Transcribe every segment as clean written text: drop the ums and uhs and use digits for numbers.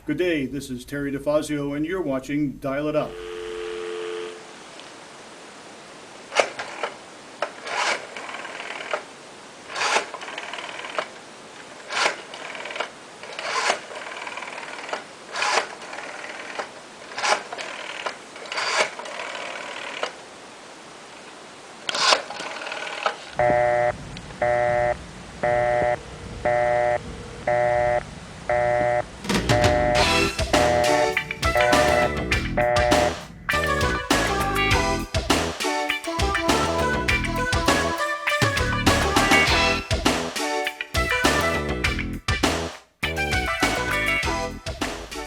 Good day, this is Terry Difazio, and you're watching Dial It Up.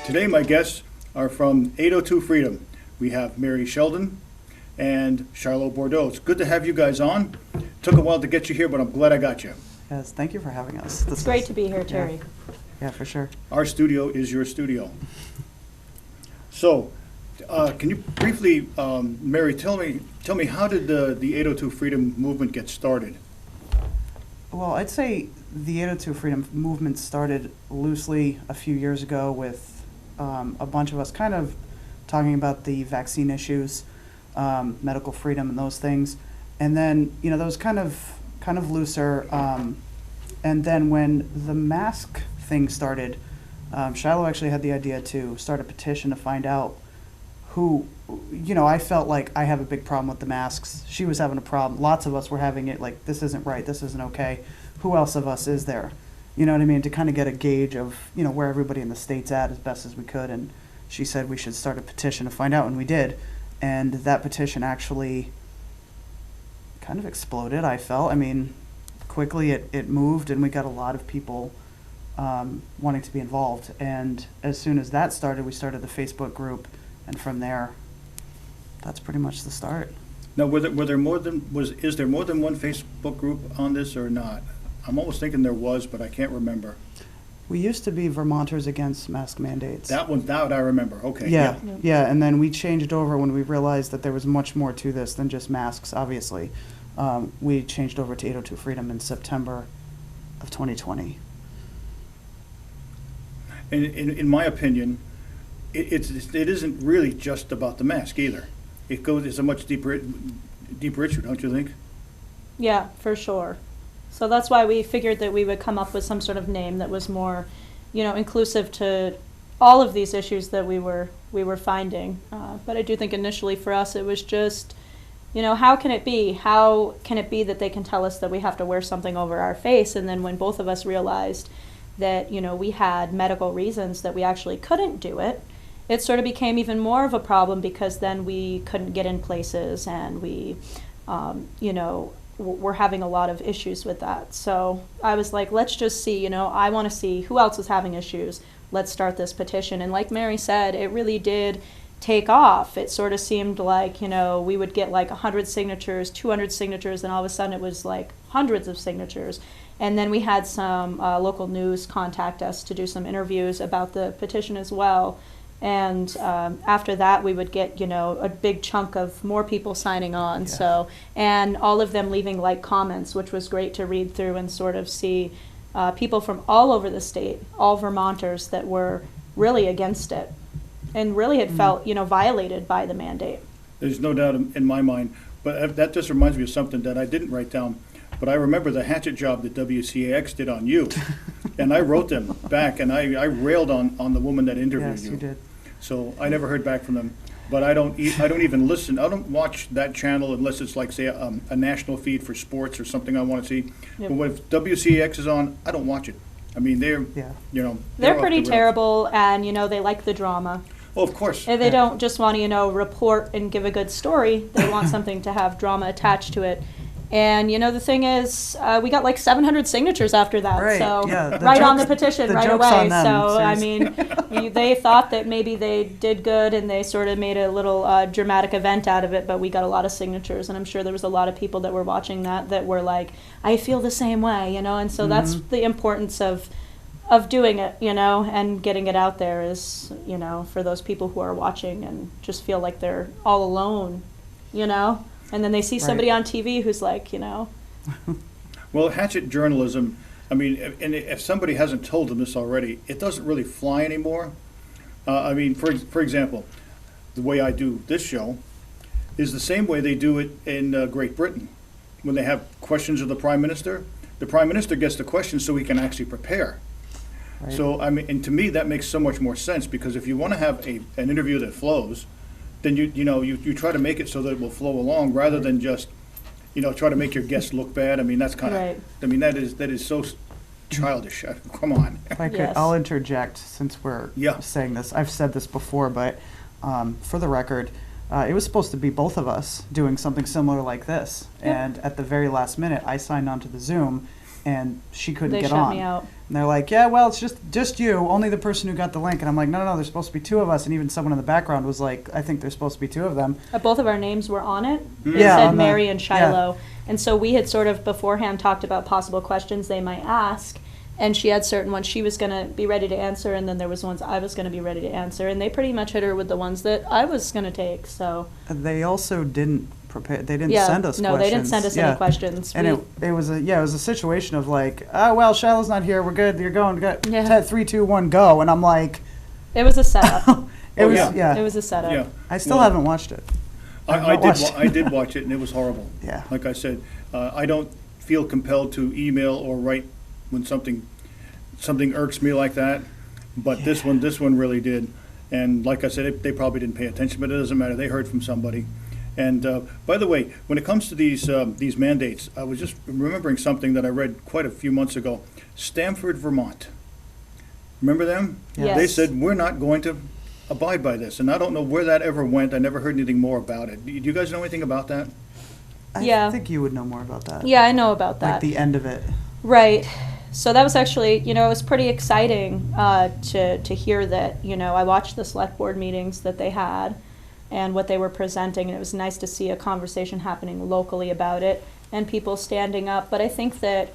Today my guests are from 802 Freedom. We have Mary Sheldon and Shylo Bourdeau. It's good to have you guys on. Took a while to get you here, but I'm glad I got you. Yes, thank you for having us. It's great to be here, Terry. Yeah, for sure. Our studio is your studio. So, can you briefly, Mary, tell me how did the 802 Freedom movement get started? Well, I'd say the 802 Freedom movement started loosely a few years ago with a bunch of us kind of talking about the vaccine issues, medical freedom and those things. And then, that was kind of looser. And then when the mask thing started, Shylo actually had the idea to start a petition to find out who, I felt like I have a big problem with the masks. She was having a problem. Lots of us were having it like, this isn't right, this isn't okay. Who else of us is there? You know what I mean? To kind of get a gauge of, where everybody in the state's at as best as we could. And she said we should start a petition to find out, and we did. And that petition actually kind of exploded, I felt. I mean, quickly it moved, and we got a lot of people wanting to be involved. And as soon as that started, we started the Facebook group, and from there, that's pretty much the start. Now, is there more than one Facebook group on this or not? I'm almost thinking there was, but I can't remember. We used to be Vermonters Against Mask Mandates. That I remember. Okay. Yeah, and then we changed over when we realized that there was much more to this than just masks, obviously. We changed over to 802 Freedom in September of 2020. And in my opinion, it isn't really just about the mask either. It's a much deeper issue, don't you think? Yeah, for sure. So that's why we figured that we would come up with some sort of name that was more, inclusive to all of these issues that we were finding. But I do think initially for us it was just, how can it be? How can it be that they can tell us that we have to wear something over our face? And then when both of us realized that, we had medical reasons that we actually couldn't do it, it sort of became even more of a problem because then we couldn't get in places and we, we're having a lot of issues with that. So I was like, let's just see, I want to see who else is having issues. Let's start this petition. And like Mary said, it really did take off. It sort of seemed like, we would get like 100 signatures, 200 signatures, and all of a sudden it was like hundreds of signatures. And then we had some local news contact us to do some interviews about the petition as well. And after that, we would get, a big chunk of more people signing on. Yeah. So, and all of them leaving like comments, which was great to read through and sort of see people from all over the state, all Vermonters that were really against it and really had felt, violated by the mandate. There's no doubt in my mind, but that just reminds me of something that I didn't write down. But I remember the hatchet job that WCAX did on you. And I wrote them back, and I railed on the woman that interviewed you. Yes, you did. So I never heard back from them, but I don't even listen. I don't watch that channel unless it's like, say, a national feed for sports or something I want to see. Yep. But if WCX is on, I don't watch it. I mean, they're pretty terrible, and they like the drama. Oh, of course. And they don't just want to report and give a good story. They want something to have drama attached to it. And, the thing is, we got like 700 signatures after that. Right, so yeah, on the petition right away. Them, so, seriously. I mean, they thought that maybe they did good and they sort of made a little dramatic event out of it, but we got a lot of signatures. And I'm sure there was a lot of people that were watching that were like, I feel the same way, And so that's the importance of doing it, and getting it out there is, for those people who are watching and just feel like they're all alone, And then they see somebody on TV who's like, Well, hatchet journalism, I mean, and if somebody hasn't told them this already, it doesn't really fly anymore. I mean, for example, the way I do this show is the same way they do it in Great Britain. When they have questions of the Prime Minister gets the questions so he can actually prepare. Right. So, I mean, and to me, that makes so much more sense, because if you want to have an interview that flows, then you try to make it so that it will flow along, rather than just, try to make your guests look bad. I mean, that's kind of, Right. I mean, that is so childish. Come on. If I could, Yes. I'll interject since we're Yeah. saying this. I've said this before, but for the record, it was supposed to be both of us doing something similar like this. Yep. And at the very last minute, I signed on to the Zoom, and she couldn't They get shut on. me out. And they're like, yeah, well, it's just you, only the person who got the link. And I'm like, no, there's supposed to be two of us. And even someone in the background was like, I think there's supposed to be two of them. Both of our names were on it. It Yeah, said on the- Mary and Shylo. And so we had sort of beforehand talked about possible questions they might ask. And she had certain ones she was going to be ready to answer, and then there was ones I was going to be ready to answer. And they pretty much hit her with the ones that I was going to take. So They also didn't prepare. They didn't yeah, send us no, questions. they didn't send us Yeah. any questions. And it was a situation of like, oh well, Shiloh's not here. We're good. You're going. Good. Yeah. 3, 2, 1, go. And I'm like, It was a setup. it Oh, was yeah. It was a setup. Yeah. I still Well, haven't watched it. I've not watched it. I did watch it, and it was horrible. Yeah. Like I said, I don't feel compelled to email or write when something irks me like that, but this one really did. And like I said, they probably didn't pay attention, but it doesn't matter. They heard from somebody. And by the way, when it comes to these mandates, I was just remembering something that I read quite a few months ago. Stamford, Vermont. Remember them? Yes. They said, we're not going to abide by this. And I don't know where that ever went. I never heard anything more about it. Do you guys know anything about that? I think you would know more about that. Yeah, I know about that. Like the end of it. Right. So that was actually, it was pretty exciting to hear that, I watched the select board meetings that they had and what they were presenting, and it was nice to see a conversation happening locally about it and people standing up. But I think that,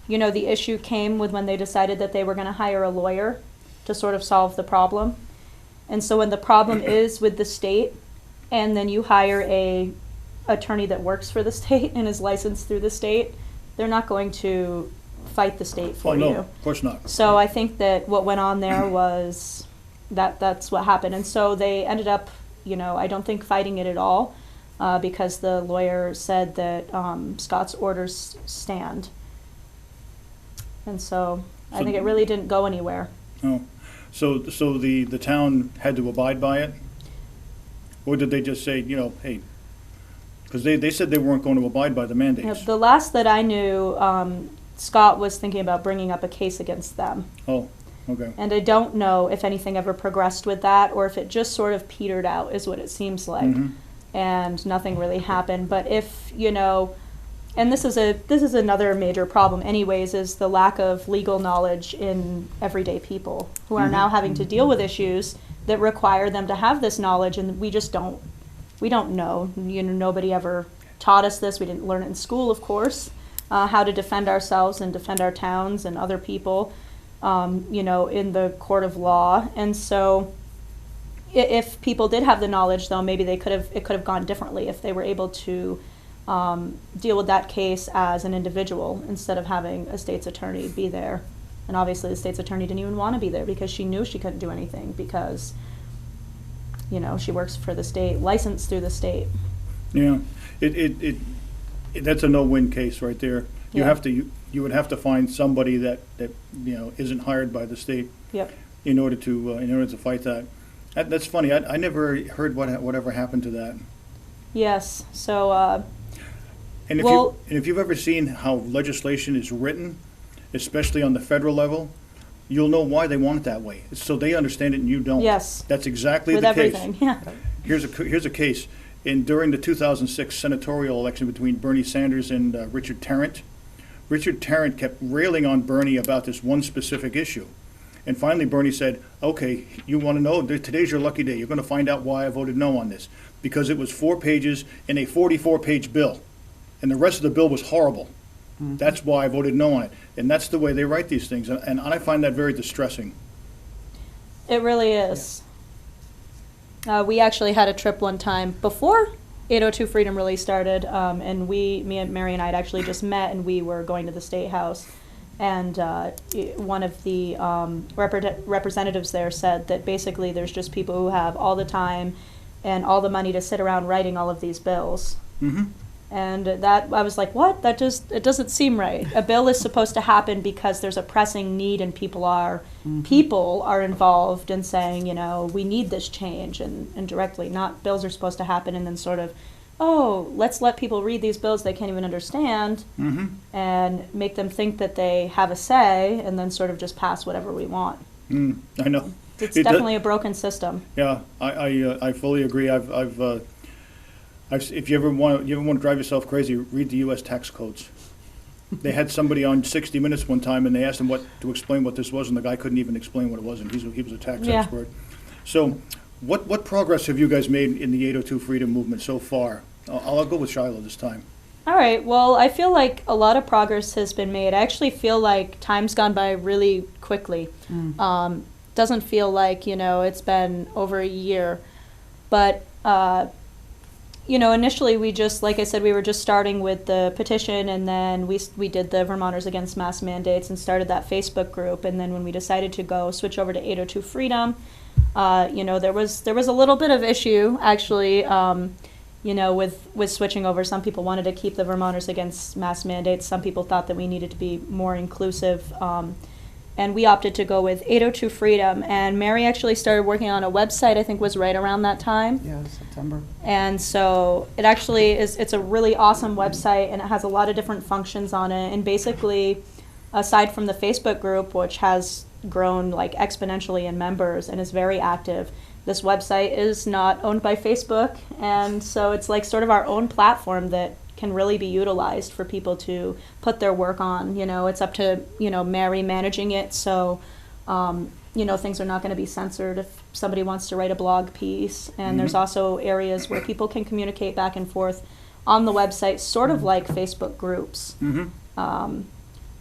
the issue came with when they decided that they were going to hire a lawyer to sort of solve the problem. And so when the problem is with the state, and then you hire a attorney that works for the state and is licensed through the state, they're not going to fight the state for Oh, no, you. of course not. So I think that what went on there was that's what happened. And so they ended up, I don't think fighting it at all, because the lawyer said that Scott's orders stand. And so I think it really didn't go anywhere. Oh, so the town had to abide by it? Or did they just say, hey, because they said they weren't going to abide by the mandates? The last that I knew, Scott was thinking about bringing up a case against them. Oh, okay. And I don't know if anything ever progressed with that, or if it just sort of petered out, is what it seems like. Mhm. And nothing really happened. But if, and this is another major problem anyways, is the lack of legal knowledge in everyday people who are now having to deal with issues that require them to have this knowledge, and we don't know. Nobody ever taught us this. We didn't learn it in school, of course, how to defend ourselves and defend our towns and other people, in the court of law. And so if people did have the knowledge, though, maybe it could have gone differently if they were able to deal with that case as an individual instead of having a state's attorney be there. And obviously the state's attorney didn't even want to be there because she knew she couldn't do anything because, she works for the state, licensed through the state. Yeah, that's a no-win case right there. Yeah. You would have to find somebody that isn't hired by the state Yep. in order to fight that. That's funny. I never heard whatever happened to that. Yes. So, And Well- if you've ever seen how legislation is written, especially on the federal level, you'll know why they want it that way. It's so they understand it and you don't. yes, That's exactly with the case. everything. Yeah. Here's a case. During the 2006 senatorial election between Bernie Sanders and Richard Tarrant, Richard Tarrant kept railing on Bernie about this one specific issue. And finally Bernie said, okay, you want to know? Today's your lucky day. You're going to find out why I voted no on this. Because it was 4 pages in a 44-page bill. And the rest of the bill was horrible. That's why I voted no on it. And that's the way they write these things. And I find that very distressing. It really is. We actually had a trip one time before 802 Freedom really started, and me and Mary and I had actually just met, and we were going to the State House. And one of the representatives there said that basically there's just people who have all the time and all the money to sit around writing all of these bills. Mm-hmm. And that, I was like, what? It doesn't seem right. A bill is supposed to happen because there's a pressing need and people are involved in saying, you know, we need this change, and directly, not bills are supposed to happen and then sort of, oh, let's let people read these bills they can't even understand and make them think that they have a say and then sort of just pass whatever we want. I know. It's definitely a broken system. Yeah, I fully agree. If you ever want to drive yourself crazy, read the U.S. tax codes. They had somebody on 60 Minutes one time, and they asked him to explain what this was, and the guy couldn't even explain what it was, and he was a tax expert. So, what progress have you guys made in the 802 Freedom Movement so far? I'll go with Shylo this time. All right. Well, I feel like a lot of progress has been made. I actually feel like time's gone by really quickly. Doesn't feel like, you know, it's been over a year, but. You know, initially we just, like I said, we were just starting with the petition, and then we did the Vermonters Against Mass Mandates and started that Facebook group. And then when we decided to switch over to 802 Freedom, you know, there was a little bit of issue actually, you know, with switching over. Some people wanted to keep the Vermonters Against Mass Mandates. Some people thought that we needed to be more inclusive. And we opted to go with 802 Freedom. And Mary actually started working on a website, I think was right around that time. Yeah, September. And so it actually it's a really awesome website, and it has a lot of different functions on it. And basically, aside from the Facebook group, which has grown like exponentially in members and is very active, this website is not owned by Facebook. And so it's like sort of our own platform that can really be utilized for people to put their work on. You know, it's up to, you know, Mary managing it, so you know, things are not going to be censored if somebody wants to write a blog piece. And there's also areas where people can communicate back and forth on the website, sort of like Facebook groups.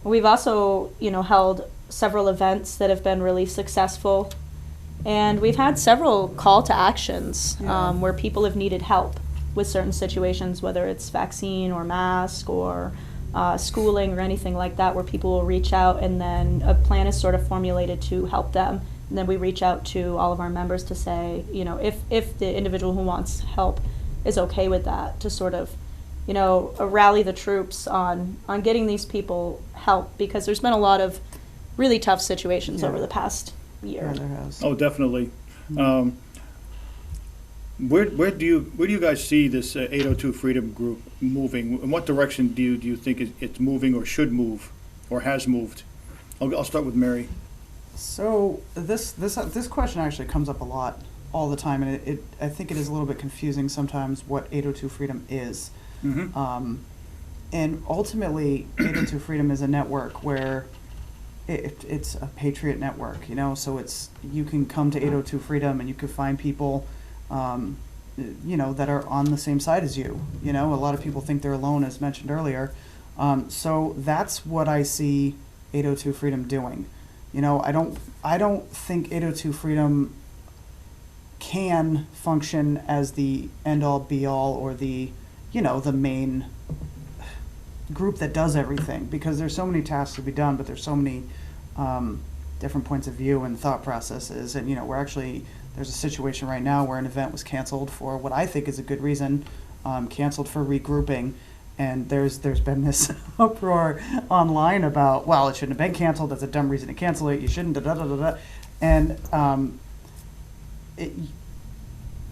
We've also, you know, held several events that have been really successful, and we've had several call to actions where people have needed help with certain situations, whether it's vaccine or mask or schooling or anything like that, where people will reach out, and then a plan is sort of formulated to help them. And then we reach out to all of our members to say, you know, if the individual who wants help is okay with that, to sort of, you know, rally the troops on getting these people help, because there's been a lot of really tough situations over the past year. Yeah, there has. Oh, definitely. Where do you guys see this 802 Freedom Group moving? In what direction do you think it's moving, or should move, or has moved? I'll start with Mary. So this question actually comes up a lot all the time, and I think it is a little bit confusing sometimes what 802 Freedom is. And ultimately, 802 Freedom is a network where it's a patriot network, you know. So you can come to 802 Freedom and you can find people, you know, that are on the same side as you. You know, a lot of people think they're alone, as mentioned earlier. So that's what I see 802 Freedom doing. You know, I don't think 802 Freedom can function as the end-all be-all, or the, you know, the main group that does everything, because there's so many tasks to be done, but there's so many different points of view and thought processes. And, you know, there's a situation right now where an event was canceled for what I think is a good reason, canceled for regrouping. And there's been this uproar online about, well, it shouldn't have been canceled. That's a dumb reason to cancel it. You shouldn't, da-da-da-da-da. And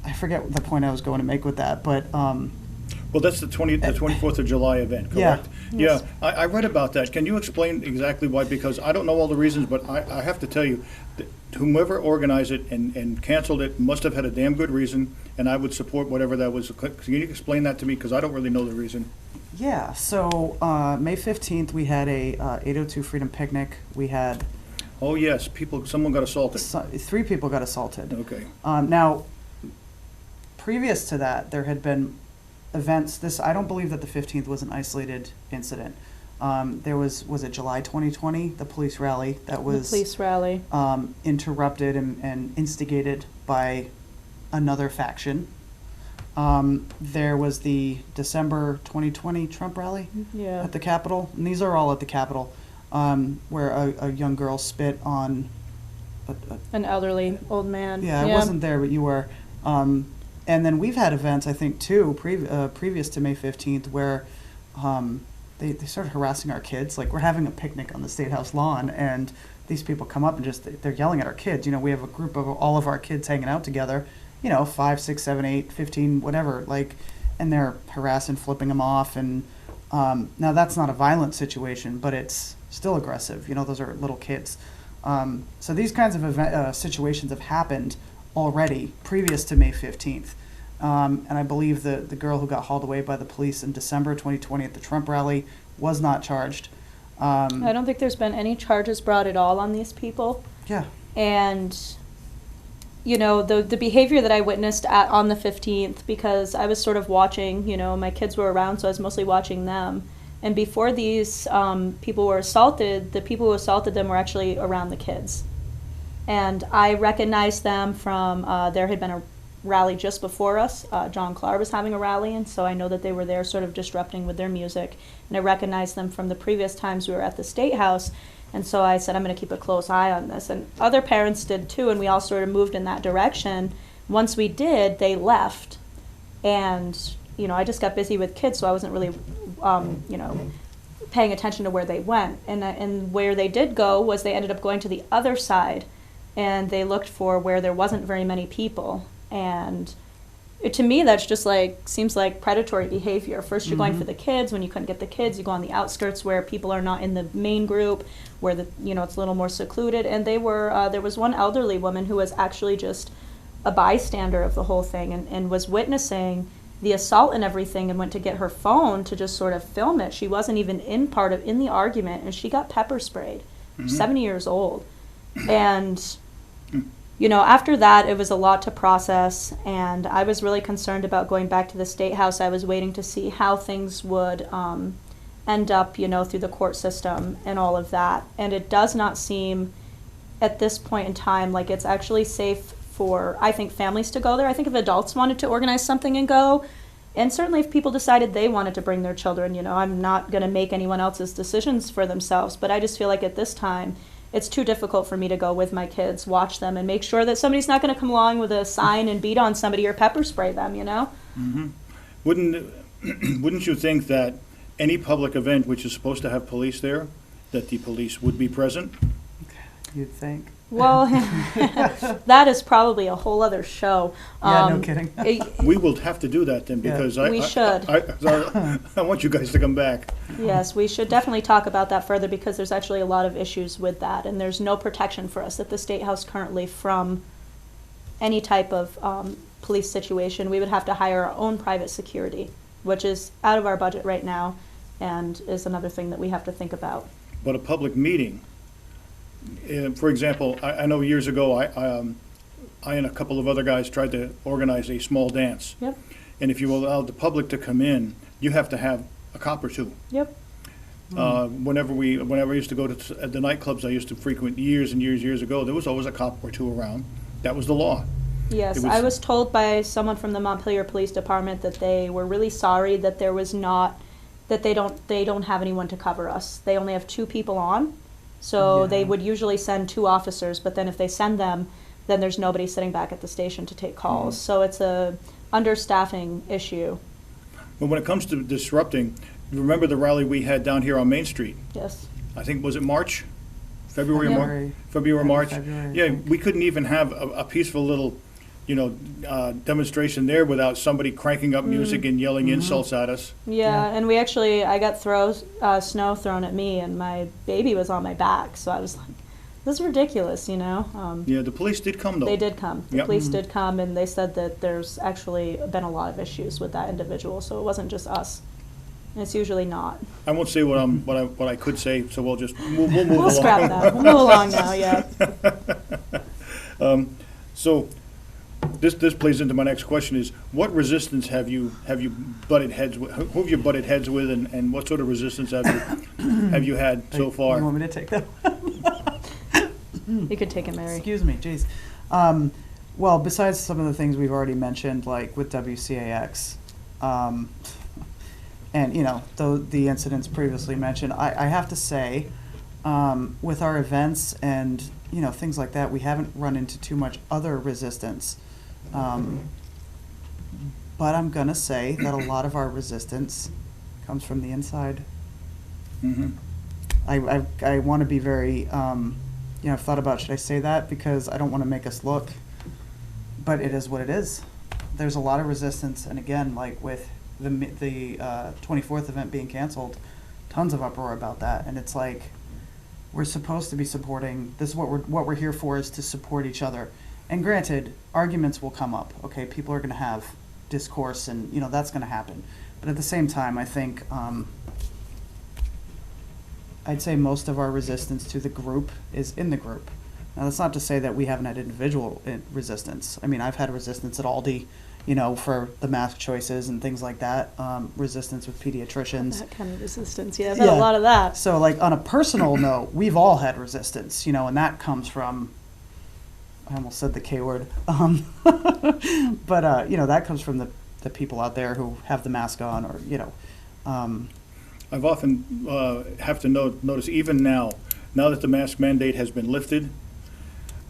I forget the point I was going to make with that, but well, that's the 24th of July event, correct? Yeah. I read about that. Can you explain exactly why? Because I don't know all the reasons, but I have to tell you, that whomever organized it and canceled it must have had a damn good reason, and I would support whatever that was. Can you explain that to me? Because I don't really know the reason. Yeah, so May 15th, we had a 802 Freedom Picnic. We had... Oh, yes, someone got assaulted. 3 people got assaulted. Okay. Now, previous to that, there had been events. I don't believe that the 15th was an isolated incident. There was it July 2020, the police rally that was... The police rally. Interrupted and instigated by another faction. There was the December 2020 Trump rally at the Capitol, and these are all at the Capitol. where a young girl spit on An elderly old man. yeah, I wasn't there, but you were. And then we've had events, I think, too, previous to May 15th, where they started harassing our kids. Like, we're having a picnic on the State House lawn, and these people come up and they're yelling at our kids. You know, we have a group of all of our kids hanging out together, 5, 6, 7, 8, 15, whatever, like, and they're harassing, flipping them off. And now that's not a violent situation, but it's still aggressive. Those are little kids. So these kinds of situations have happened already previous to May 15th. And I believe the girl who got hauled away by the police in December 2020 at the Trump rally was not charged. I don't think there's been any charges brought at all on these people. Yeah. And, the behavior that I witnessed on the 15th, because I was sort of watching, my kids were around, so I was mostly watching them. And before these people were assaulted, the people who assaulted them were actually around the kids. And I recognized them from, there had been a rally just before us. John Clark was having a rally, and so I know that they were there sort of disrupting with their music. And I recognized them from the previous times we were at the State House. And so I said, I'm going to keep a close eye on this. And other parents did too, and we all sort of moved in that direction. Once we did, they left. And, I just got busy with kids, so I wasn't really, paying attention to where they went. And where they did go was they ended up going to the other side, and they looked for where there wasn't very many people. And to me, that's just seems like predatory behavior. First you're going for the kids. When you couldn't get the kids, you go on the outskirts where people are not in the main group, where it's a little more secluded. And they were, there was one elderly woman who was actually just a bystander of the whole thing, and was witnessing the assault and everything, and went to get her phone to just sort of film it. She wasn't even in the argument, and she got pepper sprayed. She's 70 years old. And after that, it was a lot to process, and I was really concerned about going back to the State House. I was waiting to see how things would end up, through the court system and all of that. And it does not seem, at this point in time, like it's actually safe for, I think, families to go there. I think if adults wanted to organize something and go, and certainly if people decided they wanted to bring their children, I'm not going to make anyone else's decisions for themselves, but I just feel like at this time, it's too difficult for me to go with my kids, watch them, and make sure that somebody's not going to come along with a sign and beat on somebody or pepper spray them, Mm-hmm. Wouldn't you think that any public event which is supposed to have police there, that the police would be present? You'd think. Well, that is probably a whole other show. Yeah, no kidding. We will have to do that then, because We should. I want you guys to come back. Yes, we should definitely talk about that further, because there's actually a lot of issues with that, and there's no protection for us at the State House currently from any type of police situation. We would have to hire our own private security, which is out of our budget right now, and is another thing that we have to think about. But a public meeting, for example, I know years ago, I and a couple of other guys tried to organize a small dance. Yep. And if you allowed the public to come in, you have to have a cop or two. Yep. Whenever I used to go to the nightclubs I used to frequent years and years ago, there was always a cop or two around. That was the law. Yes, I was told by someone from the Montpelier Police Department that they were really sorry that there was not, that they don't have anyone to cover us. They only have 2 people on. So they would usually send 2 officers, but then if they send them, then there's nobody sitting back at the station to take calls. So it's a understaffing issue. But when it comes to disrupting, remember the rally we had down here on Main Street? Yes. I think, was it March? February, March? February, Yeah, we couldn't even have a peaceful little, demonstration there without somebody cranking up music and yelling insults at us. Yeah, and I got snow thrown at me, and my baby was on my back, so I was like, this is ridiculous, Yeah, the police did come, though. They did come. The Yep. police did come, and they said that there's actually been a lot of issues with that individual, so it wasn't just us. And it's usually not. I won't say what I could say, so we'll just we'll move We'll along. scrap that. We'll move along now, yeah. So this plays into my next question: is what resistance have you butted heads with? Who have you butted heads with, and what sort of resistance have you had so far? You want me to take that? You could take it, Mary. Excuse me, jeez. Well, besides some of the things we've already mentioned, like with WCAX, and the incidents previously mentioned, I have to say, with our events and, you know, things like that, we haven't run into too much other resistance. But I'm gonna say that a lot of our resistance comes from the inside. Mm-hmm. I want to be very, you know, I've thought about, should I say that? Because I don't want to make us look, but it is what it is. There's a lot of resistance, and again, like with the 24th event being canceled, tons of uproar about that, and it's like, we're supposed to be supporting, this is what we're here for, is to support each other. And granted, arguments will come up, okay? People are going to have discourse, and, you know, that's going to happen. But at the same time, I think, I'd say most of our resistance to the group is in the group. Now, that's not to say that we haven't had individual resistance. I mean, I've had resistance at Aldi, you know, for the mask choices and things like that, resistance with pediatricians. That kind of resistance, yeah, I've had a lot of that. So, like, on a personal note, we've all had resistance, you know, and that comes from, I almost said the K word, but, you know, that comes from the people out there who have the mask on, or, you know. I've often have to notice, even now that the mask mandate has been lifted,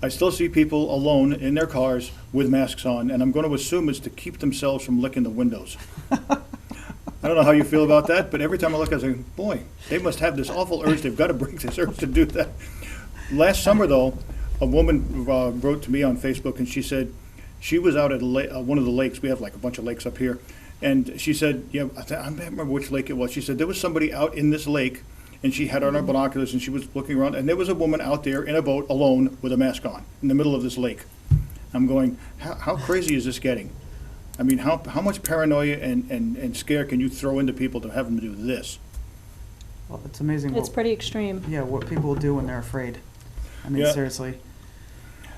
I still see people alone in their cars with masks on, and I'm going to assume it's to keep themselves from licking the windows. I don't know how you feel about that, but every time I look, I say, boy, they must have this awful urge. They've got to break this urge to do that. Last summer, though, a woman wrote to me on Facebook, and she said she was out at one of the lakes. We have like a bunch of lakes up here. And she said, yeah, I don't remember which lake it was. She said there was somebody out in this lake, and she had on her binoculars, and she was looking around, and there was a woman out there in a boat alone with a mask on in the middle of this lake. I'm going, how crazy is this getting? I mean, how much paranoia and scare can you throw into people to have them do this? Well, it's amazing. It's pretty extreme. Yeah, what people do when they're afraid. I mean, Yeah. seriously.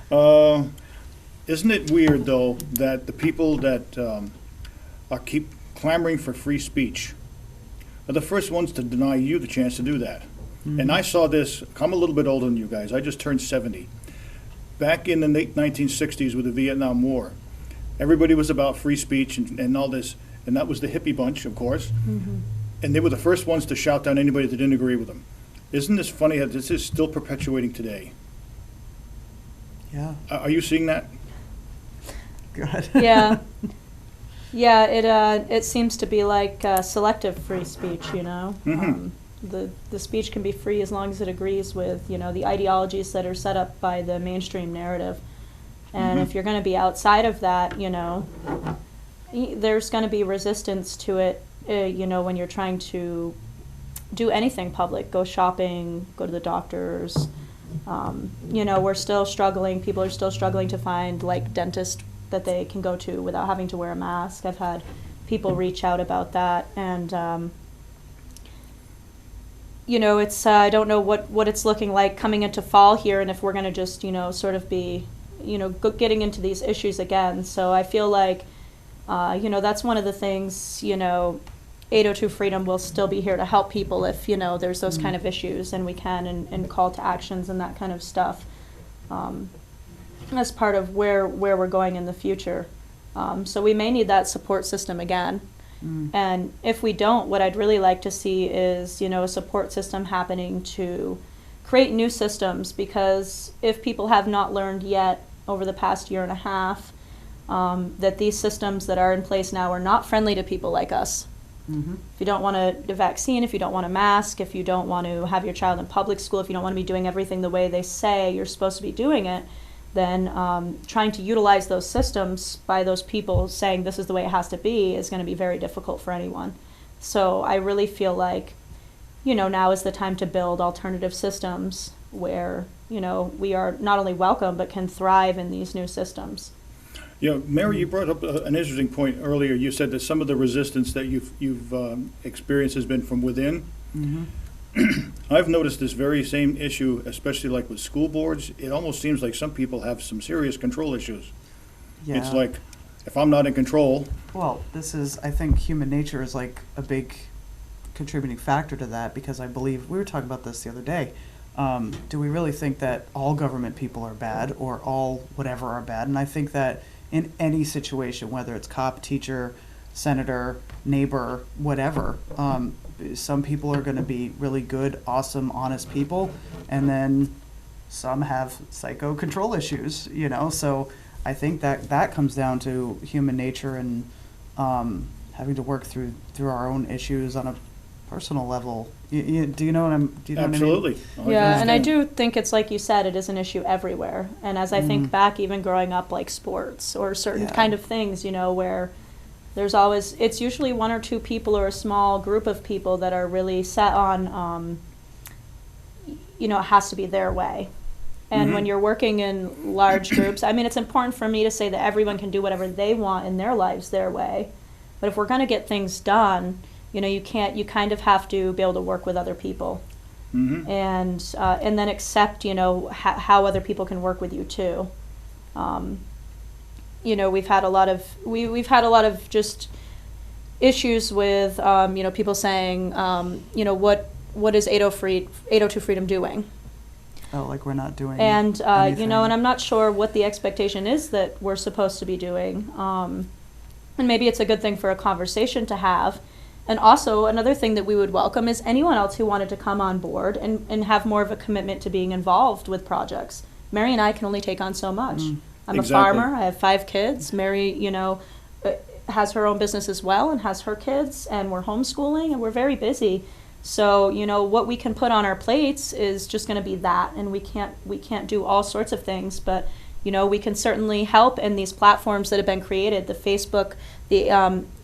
Isn't it weird, though, that the people that keep clamoring for free speech are the first ones to deny you the chance to do that? Mm-hmm. And I saw this, I'm a little bit older than you guys, I just turned 70. Back in the late 1960s with the Vietnam War, everybody was about free speech and all this, and that was the hippie bunch, of course. Mm-hmm. And they were the first ones to shout down anybody that didn't agree with them. Isn't this funny that this is still perpetuating today? Yeah. Are you seeing that? Good. Yeah. Yeah, it seems to be like selective free speech, you know. Mm-hmm. The speech can be free as long as it agrees with, you know, the ideologies that are set up by the mainstream narrative. And if you're going to be outside of that, you know, there's going to be resistance to it, you know, when you're trying to do anything public, go shopping, go to the doctors. You know, we're still struggling, people are still struggling to find, like, dentists that they can go to without having to wear a mask. I've had people reach out about that, and you know, it's I don't know what it's looking like coming into fall here, and if we're going to just, you know, sort of be, you know, getting into these issues again. So I feel like, you know, that's one of the things, you know, 802 Freedom will still be here to help people if, you know, there's those kind of issues, and we can, and call to actions and that kind of stuff. As part of where we're going in the future. So we may need that support system again. And if we don't, what I'd really like to see is, you know, a support system happening to create new systems, because if people have not learned yet over the past year and a half that these systems that are in place now are not friendly to people like us. Mm-hmm. If you don't want a vaccine, if you don't want a mask, if you don't want to have your child in public school, if you don't want to be doing everything the way they say you're supposed to be doing it, then trying to utilize those systems by those people saying this is the way it has to be is going to be very difficult for anyone. So I really feel like, you know, now is the time to build alternative systems where, you know, we are not only welcome but can thrive in these new systems. You know, Mary, you brought up an interesting point earlier. You said that some of the resistance that you've experienced has been from within. Mm-hmm. I've noticed this very same issue, especially like with school boards. It almost seems like some people have some serious control issues. Yeah. It's like, if I'm not in control. Well, I think human nature is like a big contributing factor to that, because I believe, we were talking about this the other day, do we really think that all government people are bad or all whatever are bad? And I think that in any situation, whether it's cop, teacher, senator, neighbor, whatever. Some people are going to be really good, awesome, honest people, and then some have psycho control issues, you know. So I think that comes down to human nature and having to work through our own issues on a personal level. Do you know what I'm? Do you know Absolutely. What I mean? Yeah, and I do think it's like you said, it is an issue everywhere. And as I think back, even growing up, like sports or certain kind of things, you know, where there's always, it's usually one or two people or a small group of people that are really set on, you know, it has to be their way. And when you're working in large groups, I mean, it's important for me to say that everyone can do whatever they want in their lives their way. But if we're going to get things done, you know, you kind of have to be able to work with other people. And then accept, you know, how other people can work with you too. You know, we've had a lot of just issues with, you know, people saying, you know, what is 802 Freedom doing? Oh, like we're not doing and anything. you know, and I'm not sure what the expectation is that we're supposed to be doing. And maybe it's a good thing for a conversation to have. And also another thing that we would welcome is anyone else who wanted to come on board and have more of a commitment to being involved with projects. Mary and I can only take on so much. I'm a farmer. I have 5 kids. Mary, you know, has her own business as well and has her kids, and we're homeschooling and we're very busy. So, you know, what we can put on our plates is just going to be that, and we can't do all sorts of things, but you know, we can certainly help in these platforms that have been created, the Facebook, the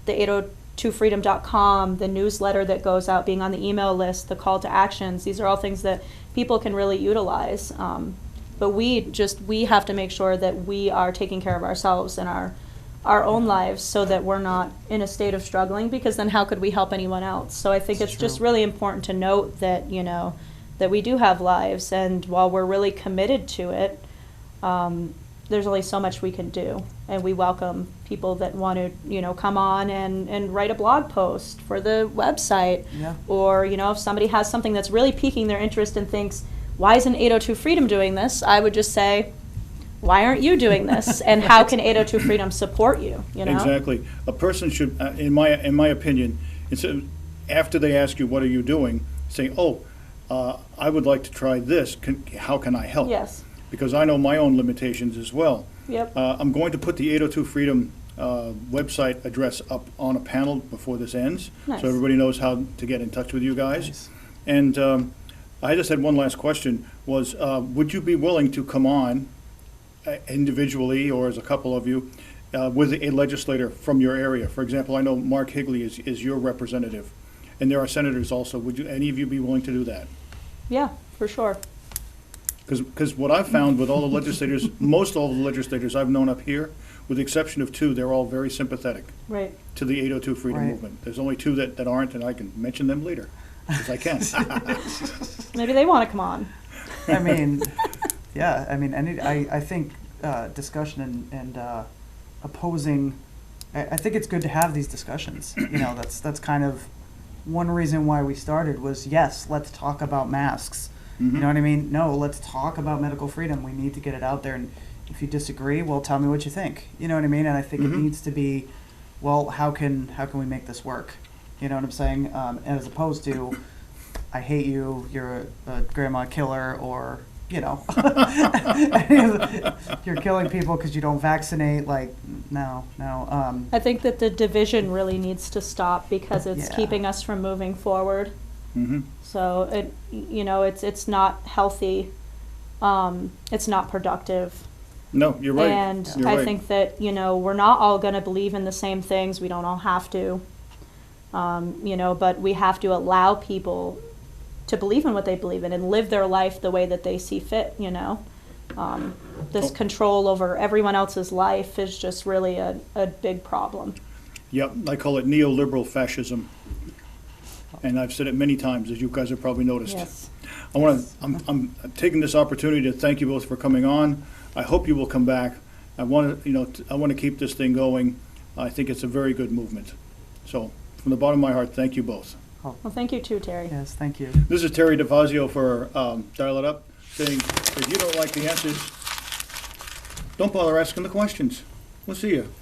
802freedom.com, the newsletter that goes out, being on the email list, the call to actions. These are all things that people can really utilize. But we have to make sure that we are taking care of ourselves and our own lives so that we're not in a state of struggling, because then how could we help anyone else? So I think it's just really important to note that, you know, that we do have lives, and while we're really committed to it, there's only so much we can do. And we welcome people that want to, you know, come on and write a blog post for the website. Yeah. Or, you know, if somebody has something that's really piquing their interest and thinks, why isn't 802 Freedom doing this? I would just say, why aren't you doing this? And how can 802 Freedom support you? You know? Exactly. A person should, in my opinion, after they ask you, what are you doing, say, oh, I would like to try this. How can I help? Yes. Because I know my own limitations as well. Yep. I'm going to put the 802 Freedom website address up on a panel before this ends, Nice. so everybody knows how to get in touch with you guys. Nice. And I just had one last question, was would you be willing to come on individually or as a couple of you with a legislator from your area? For example, I know Mark Higley is your representative, and there are senators also. Would any of you be willing to do that? Yeah, for sure. Because what I've found with all the legislators, most all the legislators I've known up here, with the exception of 2, they're all very sympathetic Right. to the 802 Freedom Right. Movement. There's only 2 that aren't, and I can mention them later, if I can. Maybe they want to come on. I mean, yeah, I mean, I think discussion and opposing, I think it's good to have these discussions. You know, that's kind of one reason why we started was, yes, let's talk about masks. You know what I mean? No, let's talk about medical freedom. We need to get it out there. And if you disagree, well, tell me what you think. You know what I mean? And I think it needs to be, well, how can we make this work? You know what I'm saying? As opposed to, I hate you, you're a grandma killer, or, you know, you're killing people because you don't vaccinate. Like, no. I think that the division really needs to stop, because it's Yeah. keeping us from moving forward. So it's not healthy. It's not productive. No, you're right. And You're I right. think that, you know, we're not all going to believe in the same things. We don't all have to. You know, but we have to allow people to believe in what they believe in and live their life the way that they see fit, you know. This control over everyone else's life is just really a big problem. Yep, I call it neoliberal fascism. And I've said it many times, as you guys have probably noticed. Yes. I'm taking this opportunity to thank you both for coming on. I hope you will come back. I want to keep this thing going. I think it's a very good movement. So, from the bottom of my heart, thank you both. Well, thank you too, Terry. Yes, thank you. This is Terry Difazio for Dial It Up, saying, if you don't like the answers, don't bother asking the questions. We'll see you.